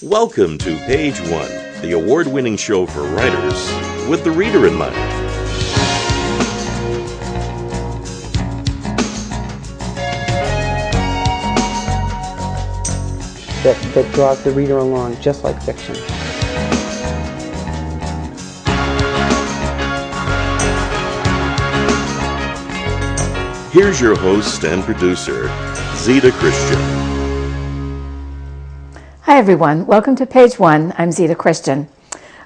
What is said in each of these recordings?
Welcome to Page One, the award-winning show for writers with the reader in mind. That draws the reader along, just like fiction. Here's your host and producer, Zita Christian. Hi everyone, welcome to Page One. I'm Zita Christian.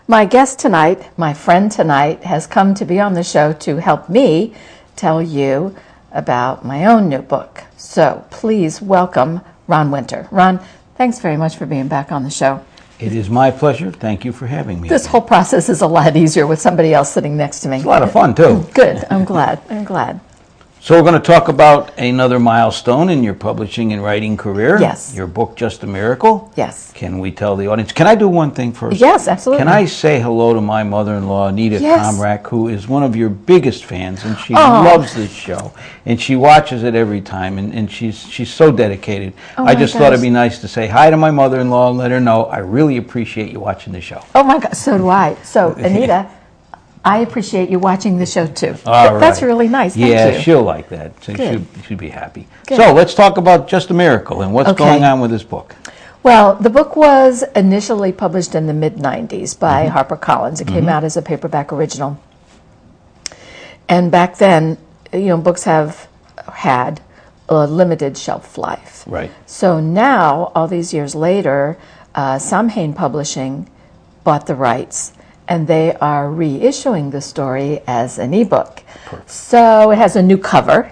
My guest tonight, my friend tonight, has come to be on the show to help me tell you about my own new book. So please welcome Ron Winter. Ron, thanks very much for being back on the show. It is my pleasure. Thank you for having me. This whole process is a lot easier with somebody else sitting next to me. It's a lot of fun too. Good, I'm glad. So we're going to talk about another milestone in your publishing and writing career. Yes. Your book, Just a Miracle. Yes. Can we tell the audience? Can I do one thing first? Yes, absolutely. Can I say hello to my mother-in-law, Anita Yes. Comrack, who is one of your biggest fans, and she loves this show, and she watches it every time, and she's so dedicated. I just thought it'd be nice to say hi to my mother-in-law and let her know I really appreciate you watching the show. Oh my God, so do I. So Anita, I appreciate you watching the show too. All right. That's really nice. Thank yeah, you. she'll like that. So Good. she'll be happy. Good. So let's talk about Just a Miracle and what's Okay. going on with this book. Well, the book was initially published in the mid-90s by HarperCollins. It came out as a paperback original. And back then, books have had a limited shelf life. Right. So now, all these years later, Samhain Publishing bought the rights, and they are reissuing the story as an ebook. Perfect. So it has a new cover,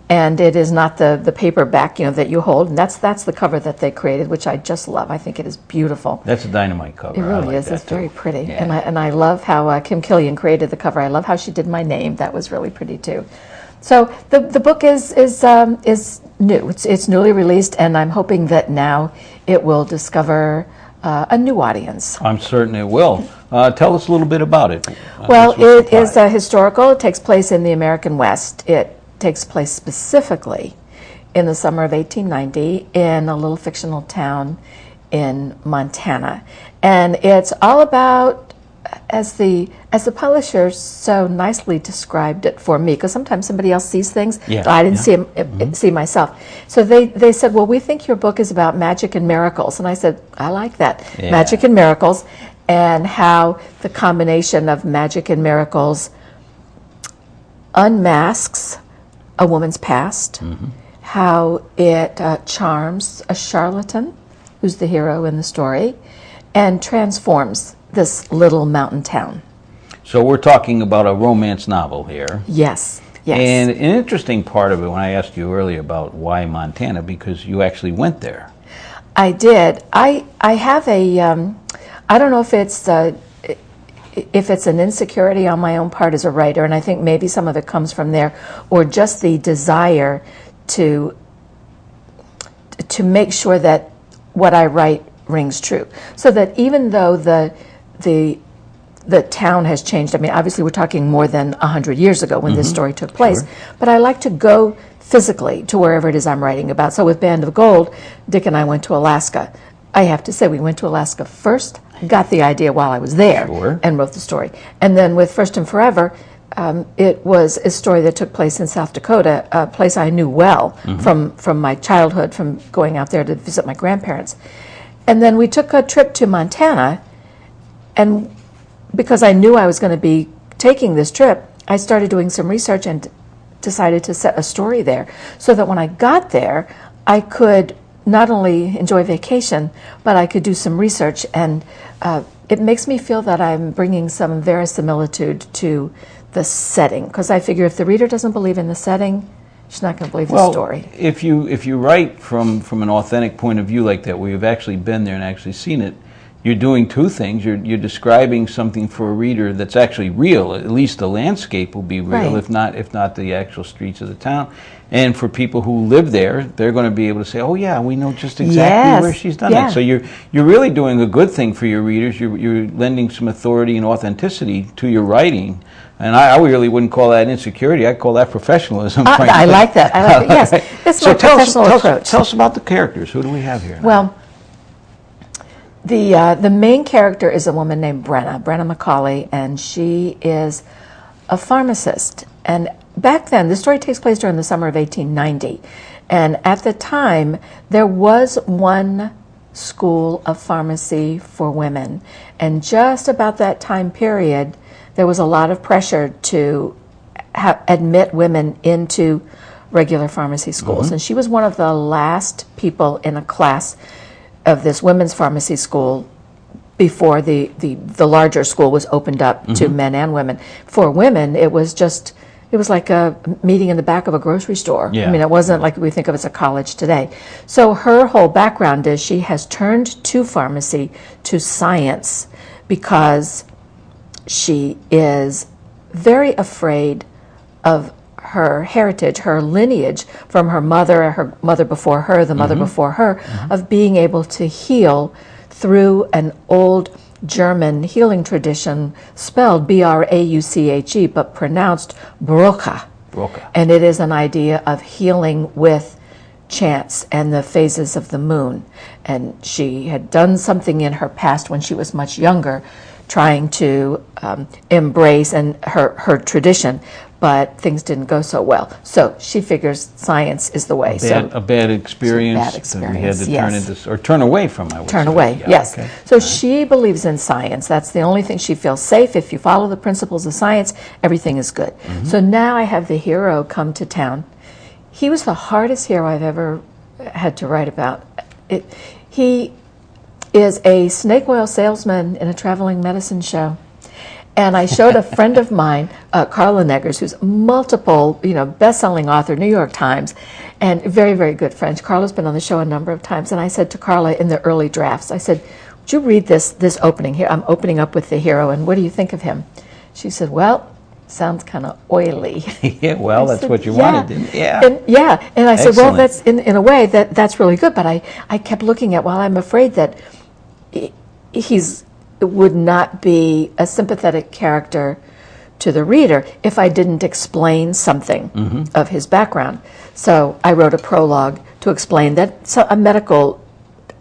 and it is not the paperback that you hold. And that's the cover that they created, which I just love. I think it is beautiful. That's a dynamite cover. It I really like is. that It's too. very pretty, Yeah. and I love how Kim Killian created the cover. I love how she did my name. That was really pretty too. So the book is new. It's newly released, and I'm hoping that now it will discover a new audience. I'm certain it will. Tell us a little bit about it. Well, it is historical. It takes place in the American West. It takes place specifically in the summer of 1890 in a little fictional town in Montana. And it's all about, as the publisher so nicely described it for me, because sometimes somebody else sees things that I didn't see myself. So they said, well, we think your book is about magic and miracles. And I said, I like that. Yeah. Magic and miracles, and how the combination of magic and miracles unmasks a woman's past, how it charms a charlatan, who's the hero in the story, and transforms this little mountain town. So we're talking about a romance novel here. Yes, yes. And an interesting part of it, when I asked you earlier about why Montana, because you actually went there. I did. I have a, I don't know if it's an insecurity on my own part as a writer, and I think maybe some of it comes from there, or just the desire to make sure that what I write rings true. So that even though the town has changed, I mean, obviously we're talking more than 100 years ago when this story took place, but I like to go physically to wherever it is I'm writing about. So with Band of Gold, Dick and I went to Alaska. I have to say, we went to Alaska first, got the idea while I was there, and wrote the story. And then with First and Forever, it was a story that took place in South Dakota, a place I knew well from my childhood, from going out there to visit my grandparents. And then we took a trip to Montana, and because I knew I was going to be taking this trip, I started doing some research and decided to set a story there, so that when I got there, I could not only enjoy vacation, but I could do some research, and it makes me feel that I'm bringing some verisimilitude to the setting, because I figure if the reader doesn't believe in the setting, she's not going to believe the story. If you write from an authentic point of view like that, where you've actually been there and actually seen it, you're doing two things. You're describing something for a reader that's actually real. At least the landscape will be real, if not the actual streets of the town. And for people who live there, they're going to be able to say, "Oh yeah, we know just exactly where she's done it." So you're really doing a good thing for your readers. You're lending some authority and authenticity to your writing. And I really wouldn't call that insecurity. I'd call that professionalism. I like that. I like it. Yes, it's my professional approach. Tell us about the characters. Who do we have here now? Well, The main character is a woman named Brenna Macaulay, and she is a pharmacist. And back then, the story takes place during the summer of 1890. And at the time, there was one school of pharmacy for women. And just about that time period, there was a lot of pressure to admit women into regular pharmacy schools. And she was one of the last people in a class of this women's pharmacy school before the larger school was opened up to men and women. For women, it was like a meeting in the back of a grocery store. Yeah. I mean, it wasn't like we think of as a college today. So her whole background is she has turned to pharmacy, to science, because she is very afraid of her heritage, her lineage from her mother before her, the mother before her, of being able to heal through an old German healing tradition spelled B-R-A-U-C-H-E, but pronounced Broca. And it is an idea of healing with chance and the phases of the moon. And she had done something in her past when she was much younger, trying to embrace her tradition, but things didn't go so well. So she figures science is the way. A bad experience. Bad experience, that we had to turn turn away from. I would turn say. away, Yeah, yes. okay. So she believes in science. That's the only thing she feels safe. If you follow the principles of science, everything is good. So now I have the hero come to town. He was the hardest hero I've ever had to write about. He is a snake oil salesman in a traveling medicine show. And I showed a friend of mine, Carla Neggers, who's multiple, best-selling author, New York Times, and very, very good friend. Carla's been on the show a number of times. And I said to Carla in the early drafts, I said, would you read this opening here? I'm opening up with the hero, and what do you think of him? She said, well, sounds kind of oily. Yeah, well, that's what you wanted, didn't you? Yeah. And I said, well, Excellent. that's in a way that's really good. But I kept looking at, well, I'm afraid that would not be a sympathetic character to the reader if I didn't explain something of his background. So I wrote a prologue to explain that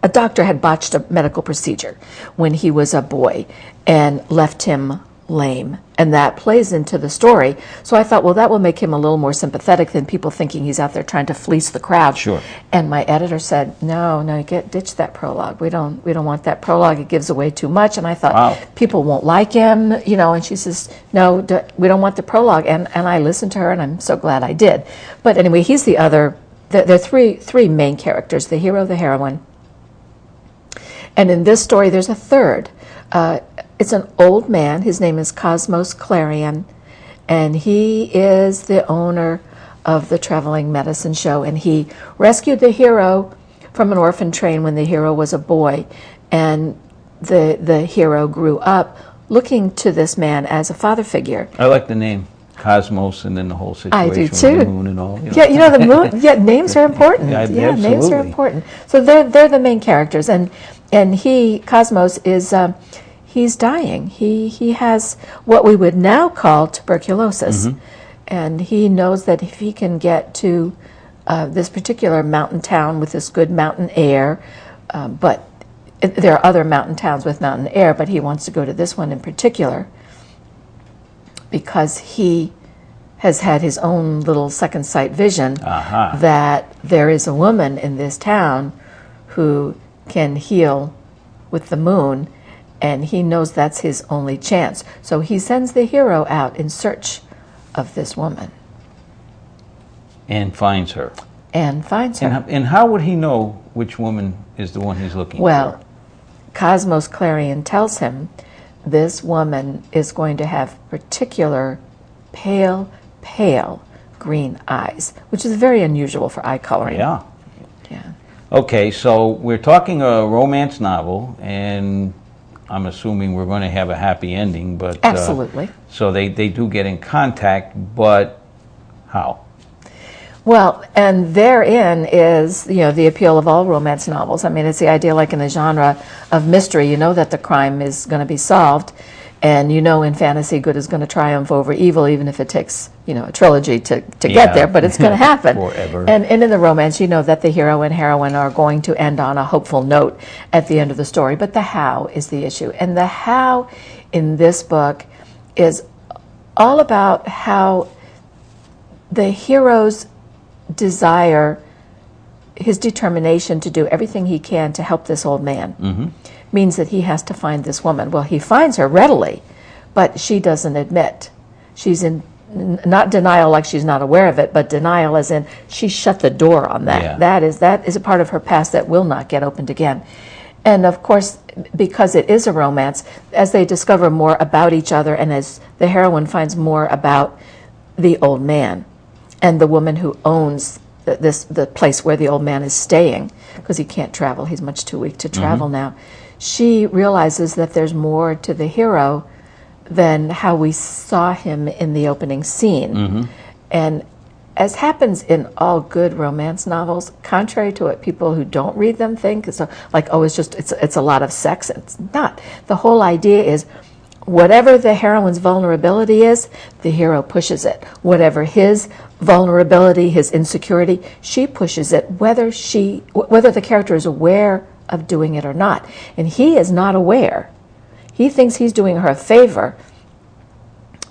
a doctor had botched a medical procedure when he was a boy and left him lame. And that plays into the story. So I thought, well, that will make him a little more sympathetic than people thinking he's out there trying to fleece the crowd. Sure. And my editor said, no, ditch that prologue. We don't want that prologue. It gives away too much. And I thought, people won't like him, And she says, no, we don't want the prologue. And I listened to her, and I'm so glad I did. But anyway, he's the other. There are three main characters: the hero, the heroine, and in this story, there's a third. It's an old man. His name is Cosmos Clarion, and he is the owner of the traveling medicine show. And he rescued the hero from an orphan train when the hero was a boy. And the hero grew up looking to this man as a father figure. I like the name Cosmos, and then the whole situation I do with too. the moon and all. Yeah, the moon. Yeah, names are important. Yeah, names are absolutely. important. So they're the main characters, and Cosmos is he's dying. He has what we would now call tuberculosis, and he knows that if he can get to this particular mountain town with this good mountain air, but there are other mountain towns with mountain air, but he wants to go to this one in particular because he has had his own little second sight vision that there is a woman in this town who can heal with the moon, and he knows that's his only chance. So he sends the hero out in search of this woman. And finds her. And finds her. And how would he know which woman is the one he's looking for? Well, Cosmos Clarion tells him this woman is going to have particular pale green eyes, which is very unusual for eye coloring. Yeah. Yeah. Okay, so we're talking a romance novel, and I'm assuming we're going to have a happy ending, but Absolutely. So they do get in contact, but how? Well, and therein is, the appeal of all romance novels. I mean, it's the idea, like in the genre of mystery, that the crime is going to be solved, And you know, in fantasy, good is going to triumph over evil, even if it takes, you know, a trilogy to get there, but it's going to happen. Forever. And in the romance, you know that the hero and heroine are going to end on a hopeful note at the end of the story, but the how is the issue. And the how in this book is all about how the hero's desire, his determination to do everything he can to help this old man, means that he has to find this woman. Well, he finds her readily, but she doesn't admit. She's in not denial like she's not aware of it, but denial as in she shut the door on that. Yeah. That is a part of her past that will not get opened again. And of course, because it is a romance, as they discover more about each other and as the heroine finds more about the old man and the woman who owns the place where the old man is staying, because he can't travel, he's much too weak to travel now, she realizes that there's more to the hero than how we saw him in the opening scene. And as happens in all good romance novels, contrary to what people who don't read them think, it's like, oh, it's a lot of sex. It's not. The whole idea is whatever the heroine's vulnerability is, the hero pushes it. Whatever his vulnerability, his insecurity, she pushes it, whether the character is aware of doing it or not. And he is not aware. He thinks he's doing her a favor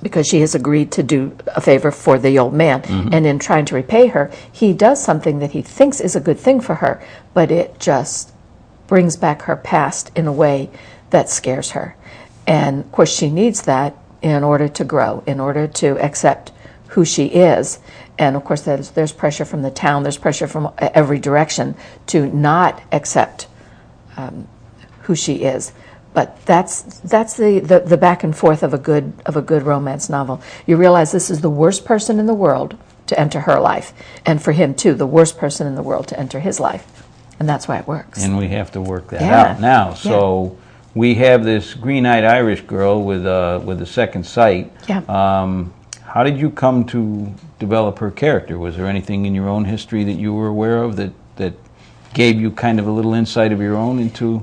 because she has agreed to do a favor for the old man. And in trying to repay her, he does something that he thinks is a good thing for her, but it just brings back her past in a way that scares her. And of course she needs that in order to grow, in order to accept who she is. And of course there's pressure from the town, there's pressure from every direction to not accept who she is. But that's the back and forth of a good romance novel. You realize this is the worst person in the world to enter her life, and for him too, the worst person in the world to enter his life, and that's why it works. And we have to work that out now. So we have this green-eyed Irish girl with a second sight. How did you come to develop her character? Was there anything in your own history that you were aware of that gave you kind of a little insight of your own into?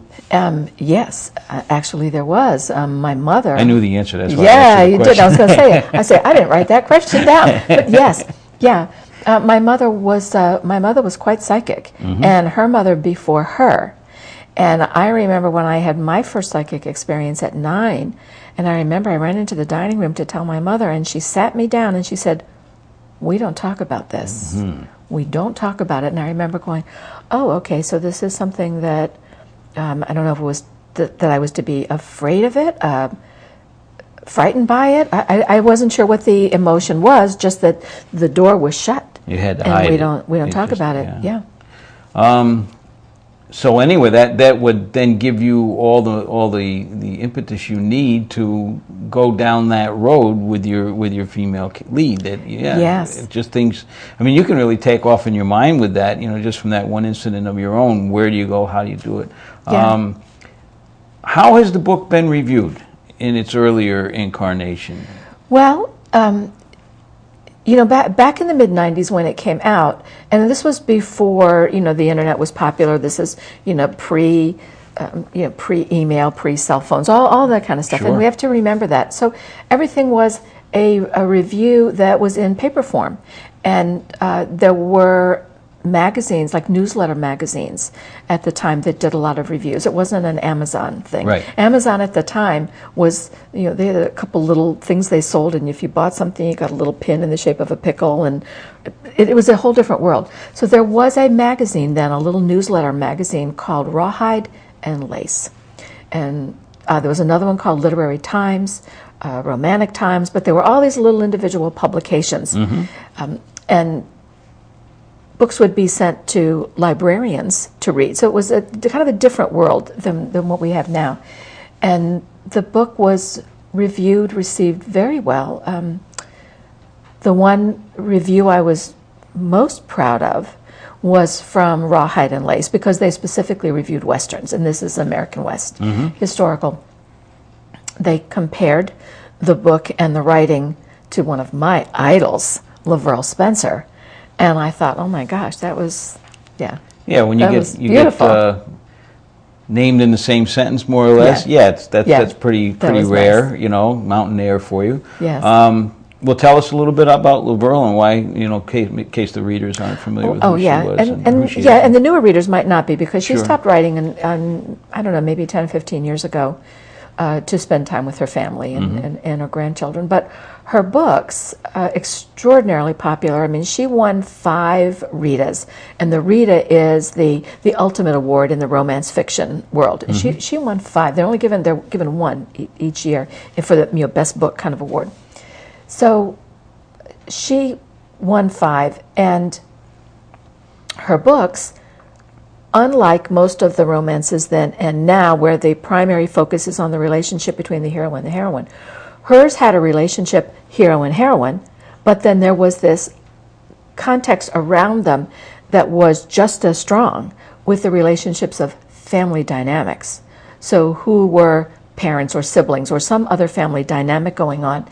Yes, actually there was. My mother. I knew the answer. That's why I yeah, asked you the did. I was question. going to say. I didn't write that question down. But yes, yeah. My mother was quite psychic, and her mother before her. And I remember when I had my first psychic experience at 9, and I remember I ran into the dining room to tell my mother, and she sat me down and she said, "We don't talk about this. We don't talk about it." And I remember going, "Oh, okay, so this is something that, I don't know if it was that I was to be afraid of it, frightened by it. I wasn't sure what the emotion was, just that the door was shut. You had to and hide we don't it. talk about it. Yeah. So anyway, that would then give you all the impetus you need to go down that road with your female lead. Yes. Just things. I mean, you can really take off in your mind with that. Just from that one incident of your own. Where do you go? How do you do it? Yeah. How has the book been reviewed in its earlier incarnation? Well, back in the mid-90s when it came out, and this was before, the internet was popular. This is, pre-email, pre-cell phones, all that kind of stuff. Sure. And we have to remember that. So everything was a review that was in paper form. And there were magazines, like newsletter magazines at the time, that did a lot of reviews. It wasn't an Amazon thing. Right. Amazon at the time was, they had a couple little things they sold, and if you bought something, you got a little pin in the shape of a pickle, and it was a whole different world. So there was a magazine then, a little newsletter magazine called Rawhide and Lace. And there was another one called Literary Times, Romantic Times, but there were all these little individual publications. And books would be sent to librarians to read. So it was kind of a different world than what we have now. And the book was reviewed, received very well. The one review I was most proud of was from Rawhide and Lace, because they specifically reviewed Westerns, and this is American West, historical. They compared the book and the writing to one of my idols, Laverne Spencer. And I thought, oh my gosh, that was, Yeah, when you get named in the same sentence, more or less. Yeah. Yeah, that's pretty was rare. nice. You know, mountain air for you. Yes. Well, tell us a little bit about Laverne and why, you know, in case the readers aren't familiar with who she was and who she is. And the newer readers might not be, because she Sure. stopped writing I don't know, maybe 10 or 15 years ago, to spend time with her family and her grandchildren. But her books, extraordinarily popular. I mean, she won 5 Ritas, and the Rita is the ultimate award in the romance fiction world. And she won 5. They're given one each year for the best book kind of award. So she won 5, and her books, unlike most of the romances then and now, where the primary focus is on the relationship between the hero and the heroine, hers had a relationship hero and heroine, but then there was this context around them that was just as strong with the relationships of family dynamics. So who were parents or siblings or some other family dynamic going on.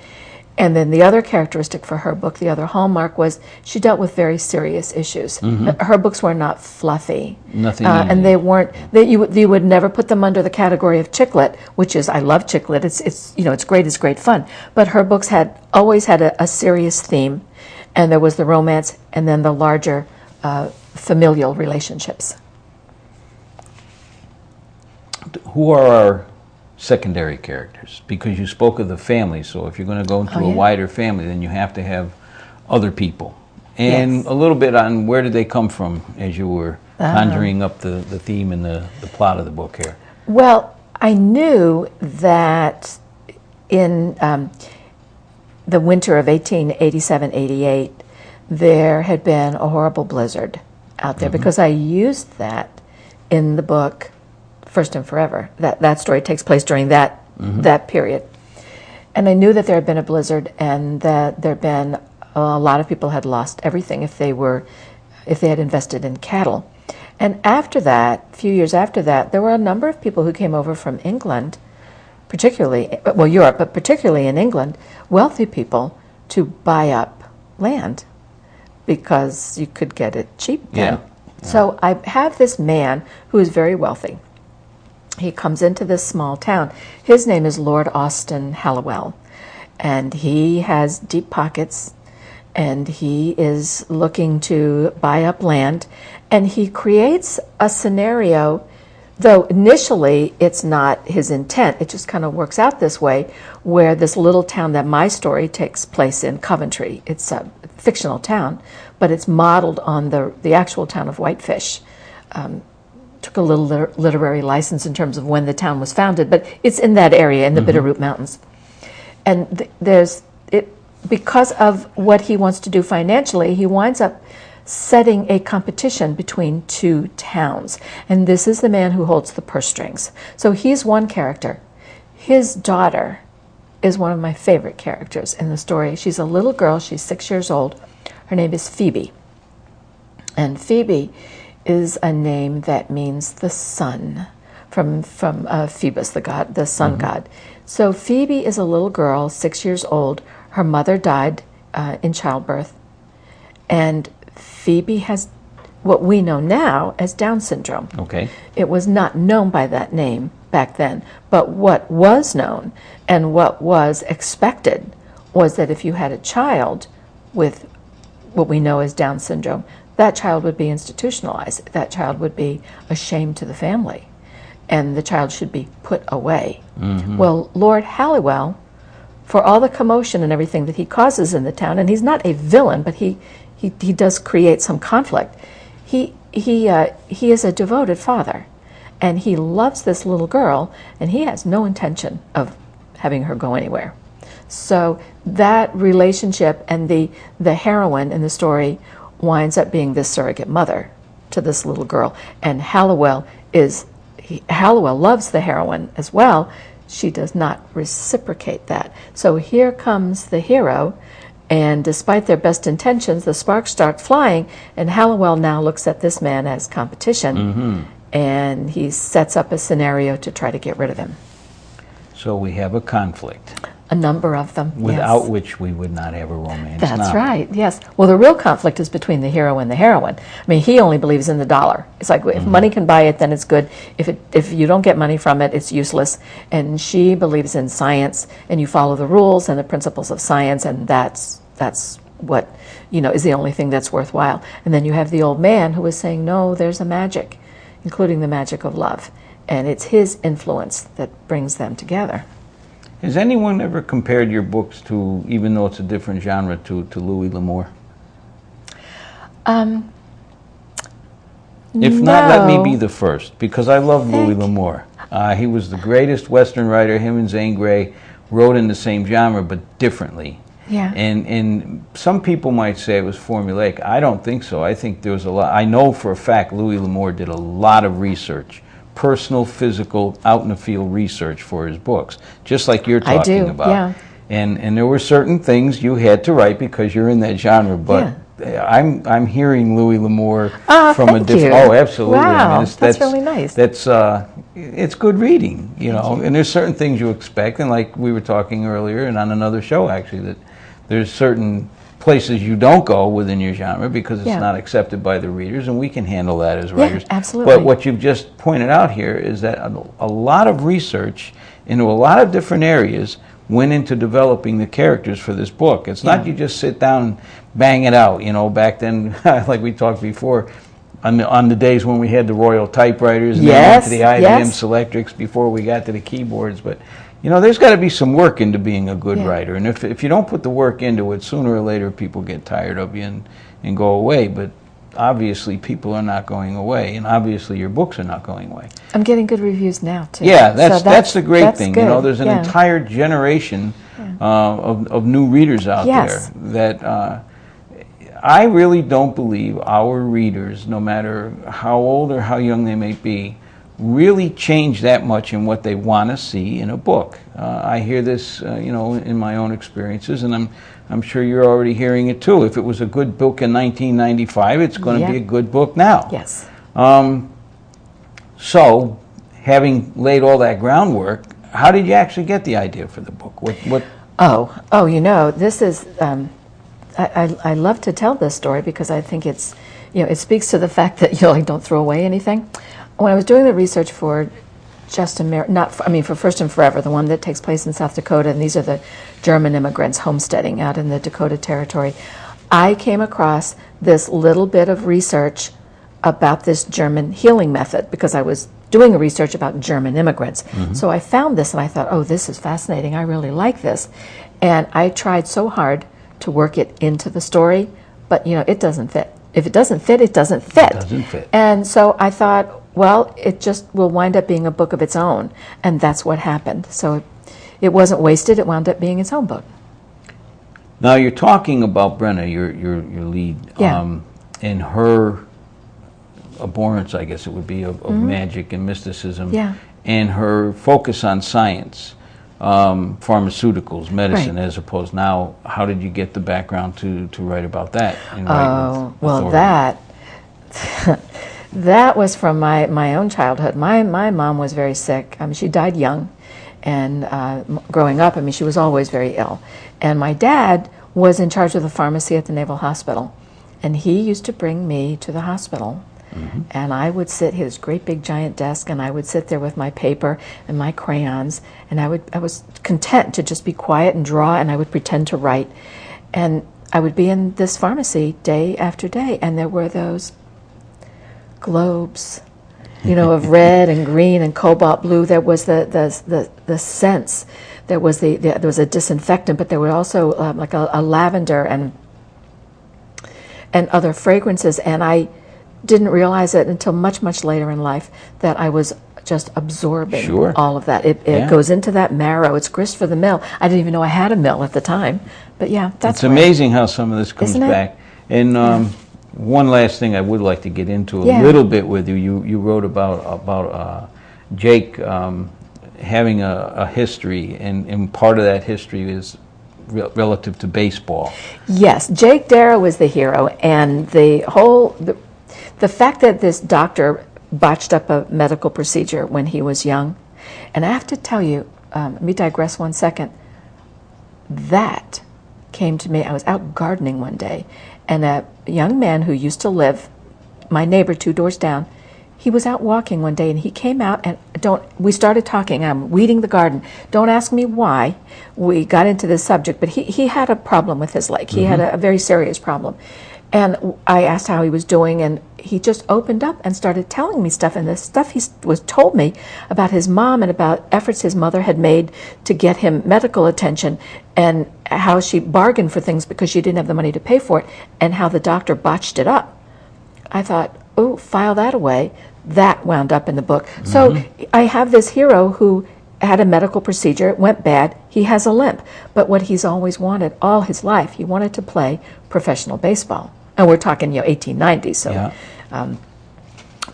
And then the other characteristic for her book, the other hallmark, was she dealt with very serious issues. Her books were not fluffy. Nothing and they weren't, you would never put them under the category of chick lit, which is, I love chick lit, it's great fun. But her books always had a serious theme, and there was the romance and then the larger familial relationships. Who are our secondary characters? Because you spoke of the family, so if you're going to go into a wider family, then you have to have other people. And Yes. a little bit on where did they come from as you were conjuring up the theme and the plot of the book here. Well, I knew that in the winter of 1887-88, there had been a horrible blizzard out there, because I used that in the book First and Forever. That story takes place during that period. And I knew that there had been a blizzard, and that there had been a lot of people had lost everything if they had invested in cattle. And after that, a few years after that, there were a number of people who came over from England, particularly, well, Europe, but particularly in England, wealthy people, to buy up land because you could get it cheap then. So I have this man who is very wealthy. He comes into this small town. His name is Lord Austin Halliwell, and he has deep pockets, and he is looking to buy up land, and he creates a scenario, though initially it's not his intent, it just kind of works out this way, where this little town that my story takes place in, Coventry, it's a fictional town, but it's modeled on the actual town of Whitefish. Took a little literary license in terms of when the town was founded, but it's in that area, in the Bitterroot Mountains. And because of what he wants to do financially, he winds up setting a competition between 2 towns. And this is the man who holds the purse strings. So he's one character. His daughter is one of my favorite characters in the story. She's a little girl, she's 6 years old. Her name is Phoebe. And Phoebe is a name that means the sun, from Phoebus, the sun god. So Phoebe is a little girl, 6 years old. Her mother died in childbirth, and Phoebe has what we know now as Down syndrome. Okay. It was not known by that name back then, but what was known and what was expected was that if you had a child with what we know as Down syndrome, that child would be institutionalized. That child would be a shame to the family, and the child should be put away. Well, Lord Halliwell, for all the commotion and everything that he causes in the town, and he's not a villain, but he does create some conflict. He is a devoted father, and he loves this little girl, and he has no intention of having her go anywhere. So that relationship, and the heroine in the story winds up being this surrogate mother to this little girl. And Halliwell loves the heroine as well. She does not reciprocate that. So here comes the hero, and despite their best intentions, the sparks start flying, and Halliwell now looks at this man as competition, and he sets up a scenario to try to get rid of him. So we have a conflict. a number of them. Without yes. which we would not have a romance That's novel. right, yes. Well, the real conflict is between the hero and the heroine. I mean, he only believes in the dollar. It's like, if money can buy it, then it's good. If you don't get money from it, it's useless. And she believes in science, and you follow the rules and the principles of science, and that's what, is the only thing that's worthwhile. And then you have the old man who is saying, no, there's a magic, including the magic of love. And it's his influence that brings them together. Has anyone ever compared your books to, even though it's a different genre, to Louis L'Amour? If not, let me be the first, because I love Louis L'Amour. He was the greatest Western writer. Him and Zane Grey wrote in the same genre, but differently. Yeah. And some people might say it was formulaic. I don't think so. I think there was a lot. I know for a fact Louis L'Amour did a lot of research, personal, physical, out in the field research for his books, just like you're talking about. Yeah. And there were certain things you had to write because you're in that genre, but I'm hearing Louis L'Amour from a different. You. Oh, absolutely. Wow, I mean, that's really nice. It's good reading, And there's certain things you expect, and like we were talking earlier, and on another show actually, that there's certain places you don't go within your genre because it's not accepted by the readers, and we can handle that as writers. Absolutely. But what you've just pointed out here is that a lot of research into a lot of different areas went into developing the characters for this book. It's not you just sit down and bang it out. Back then, like we talked before, on the days when we had the Royal typewriters and then went to the IBM Selectrics before we got to the keyboards, but there's got to be some work into being a good writer, and if you don't put the work into it, sooner or later people get tired of you and go away. But obviously people are not going away, and obviously your books are not going away. I'm getting good reviews now too. Yeah, that's the great thing. Good. There's an entire generation of new readers out there that I really don't believe our readers, no matter how old or how young they may be, really change that much in what they want to see in a book. I hear this, in my own experiences, and I'm sure you're already hearing it too. If it was a good book in 1995, it's going to be a good book now. Yes. So, having laid all that groundwork, how did you actually get the idea for the book? What? This is. I love to tell this story because I think it's, it speaks to the fact that don't throw away anything. When I was doing the research for for First and Forever, the one that takes place in South Dakota, and these are the German immigrants homesteading out in the Dakota Territory, I came across this little bit of research about this German healing method because I was doing a research about German immigrants. So I found this and I thought, oh, this is fascinating. I really like this. And I tried so hard to work it into the story, but it doesn't fit. If it doesn't fit, it doesn't fit. It doesn't fit. And so I thought, well, it just will wind up being a book of its own, and that's what happened. So it wasn't wasted, it wound up being its own book. Now you're talking about Brenna, your lead, and her abhorrence, I guess it would be, of magic and mysticism, and her focus on science, pharmaceuticals, medicine, as opposed. Now, how did you get the background to write about that? That was from my own childhood. My mom was very sick. She died young, and growing up, she was always very ill. And my dad was in charge of the pharmacy at the Naval Hospital, and he used to bring me to the hospital. And I would sit at his great big giant desk, and I would sit there with my paper and my crayons, and I was content to just be quiet and draw, and I would pretend to write. And I would be in this pharmacy day after day, and there were those globes, of red and green and cobalt blue. There was the scents. There was there was a disinfectant, but there were also like a lavender and other fragrances. And I didn't realize it until much later in life that I was just absorbing all of that. It goes into that marrow. It's grist for the mill. I didn't even know I had a mill at the time. But that's amazing how some of this comes back. And one last thing I would like to get into a little bit with you. You wrote about Jake having a history, and part of that history is relative to baseball. Yes, Jake Darrow was the hero, and the fact that this doctor botched up a medical procedure when he was young, and I have to tell you, let me digress 1 second. that came to me. I was out gardening one day, and a young man who used to live, my neighbor 2 doors down, he was out walking one day, and he came out, and we started talking. I'm weeding the garden. Don't ask me why we got into this subject, but he had a problem with his leg. He had a very serious problem. And I asked how he was doing, and he just opened up and started telling me stuff. And the stuff he told me about his mom and about efforts his mother had made to get him medical attention, and how she bargained for things because she didn't have the money to pay for it, and how the doctor botched it up. I thought, oh, file that away. That wound up in the book. So I have this hero who had a medical procedure. It went bad. He has a limp. But what he's always wanted all his life, he wanted to play professional baseball. And we're talking, 1890s. So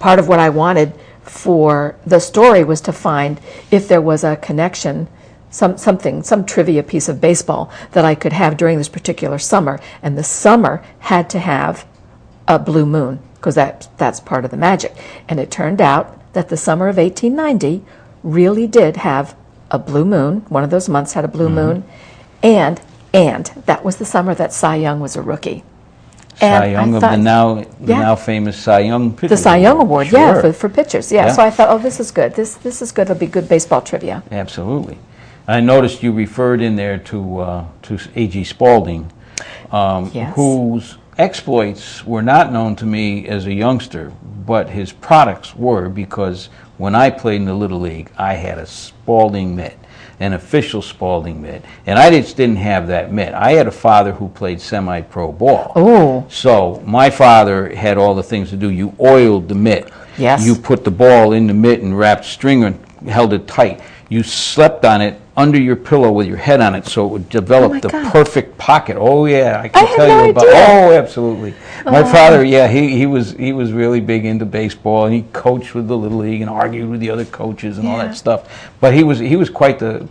part of what I wanted for the story was to find if there was a connection, some trivia piece of baseball that I could have during this particular summer. And the summer had to have a blue moon, because that's part of the magic. And it turned out that the summer of 1890 really did have a blue moon. One of those months had a blue moon. And that was the summer that Cy Young was a rookie. Cy Young of the now famous Cy Young pitcher. The Cy Young Award, Sure. for pitchers. Yeah, so I thought, oh, this is good. This is good. It'll be good baseball trivia. Absolutely. I noticed you referred in there to A.G. Spalding, whose exploits were not known to me as a youngster, but his products were, because when I played in the Little League, I had a Spalding mitt, an official Spalding mitt, and I just didn't have that mitt. I had a father who played semi-pro ball. Oh. So my father had all the things to do. You oiled the mitt. Yes. You put the ball in the mitt and wrapped string and held it tight. You slept on it under your pillow with your head on it, so it would develop the perfect pocket. Oh yeah, I can tell you about. Oh, absolutely. My father, he was really big into baseball, and he coached with the Little League and argued with the other coaches and all that stuff. But he was quite the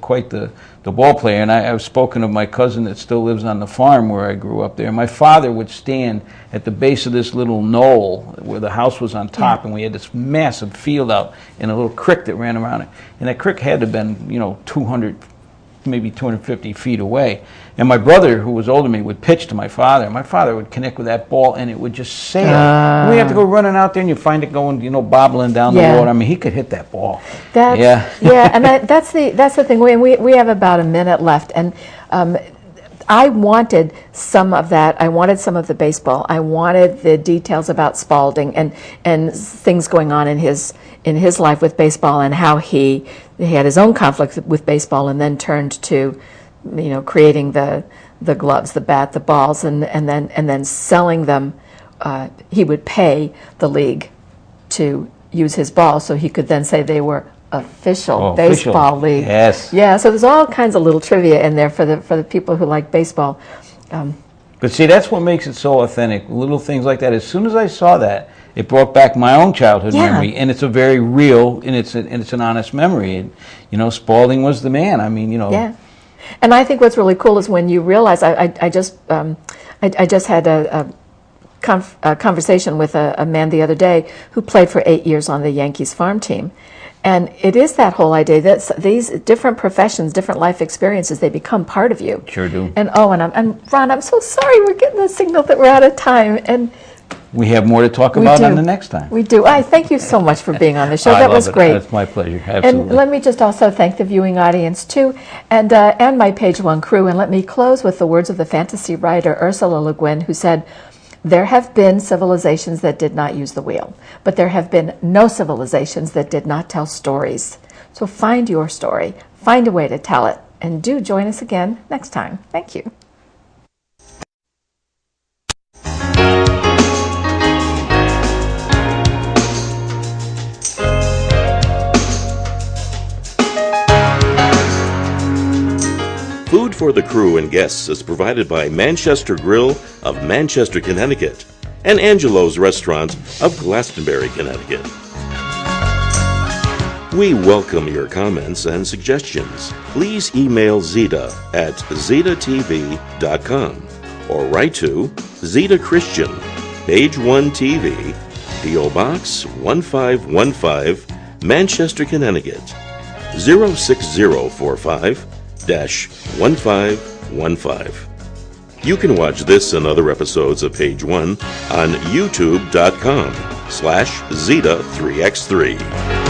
ball player. And I've spoken of my cousin that still lives on the farm where I grew up there. My father would stand at the base of this little knoll where the house was on top, and we had this massive field out and a little creek that ran around it. And that creek had to have been 200, maybe 250 feet away. And my brother, who was older than me, would pitch to my father. My father would connect with that ball, and it would just sail. And we have to go running out there, and you find it going, bobbling down the water. I mean, he could hit that ball. And that's the thing. We have about a minute left, and I wanted some of that. I wanted some of the baseball. I wanted the details about Spalding and things going on in his life with baseball, and how he had his own conflict with baseball, and then turned to creating the gloves, the bat, the balls, and then selling them. He would pay the league to use his balls, so he could then say they were official baseball league. Yes. Yeah. So there's all kinds of little trivia in there for the people who like baseball. But see, that's what makes it so authentic. Little things like that. As soon as I saw that, it brought back my own childhood memory, and it's a very real, and it's an honest memory. And Spalding was the man. I mean, Yeah. And I think what's really cool is when you realize I just had a conversation with a man the other day who played for 8 years on the Yankees farm team. And it is that whole idea that these different professions, different life experiences, they become part of you. Sure do. And Ron, I'm so sorry we're getting the signal that we're out of time. And we have more to talk about on the next time. We do. I thank you so much for being on the show. That was great. That's my pleasure. Absolutely. And let me just also thank the viewing audience too, and my Page One crew. And let me close with the words of the fantasy writer Ursula Le Guin, who said, "There have been civilizations that did not use the wheel, but there have been no civilizations that did not tell stories. So find your story, find a way to tell it, and do join us again next time." Thank you. Food for the crew and guests is provided by Manchester Grill of Manchester, Connecticut, and Angelo's Restaurant of Glastonbury, Connecticut. We welcome your comments and suggestions. Please email Zita at zitatv.com or write to Zita Christian, Page 1 TV, P.O. Box 1515, Manchester, Connecticut 06045-1515. You can watch this and other episodes of Page One on youtube.com/Zeta3x3.